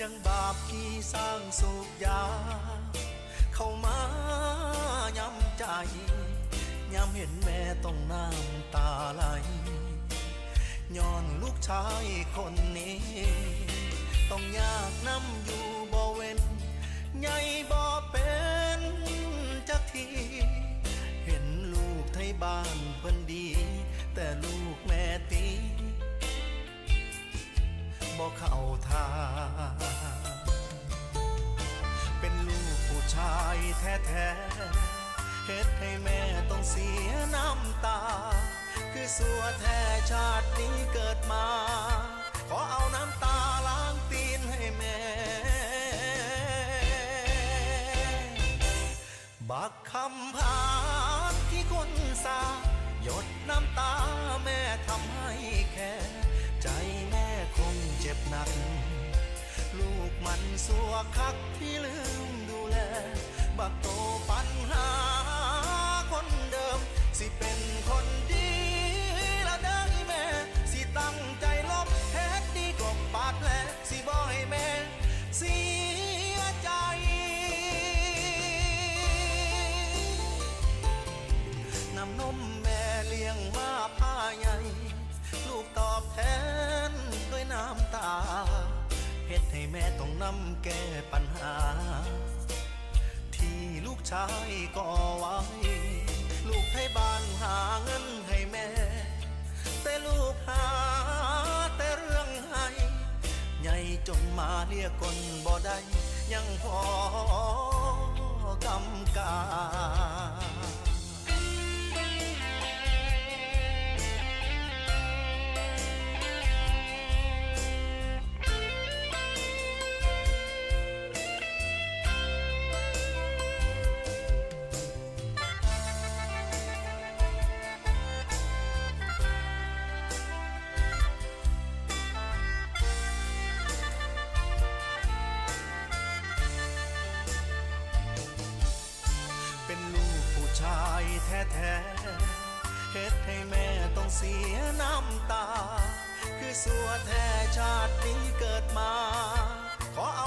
รื่องบาปที่สร้างสูบยาเข้ามาย้ำใจย้ำเห็นแม่ต้องน้ำตาไหลย้อนลูกชายคนนี้ ต้องยากน้ำอยู่บ่เว้นใหญ่บ่เป็นจักทีเห็นลูกไทยบ้านเพิ่นดี แต่ลูกแม่ตีบ่เข้าทางเป็นลูกผู้ชายแท้ๆเฮ็ดให้แม่ต้องเสียน้ำตาคือสัวแท้ชาตินี้เกิดมาขอเอาน้ำตาล้างตีนให้แม่บักคำพานที่คนสาหยดน้ำตาแม่ทำให้แค่ใจแม่คงเจ็บหนักลูกมันสัวคักที่ลืมดูแลบักโตปัญหาคนเดิมสิเป็นคนดีละได้แม่สิตั้งใจลบเฮ็ดดีกบปาดแผลสิบ่ให้แม่เสียใจน้ำนมแม่เลี้ยงมาผ้าใหญ่ลูกตอบแทนด้วยน้ำตาเฮ็ดให้แม่ต้องนำแก้ปัญหาที่ลูกชายก่อไว้ลูกให้บ้านหาเงินให้แม่แต่ลูกหาแต่เรื่องให้ใหญ่จนมาเรียกคนบ่ได้ยังพอกำกาแท้ๆเฮ็ดให้แม่ต้องเสียน้ำตาคือสัวแท้ชาตินี้เกิดมาขอเอา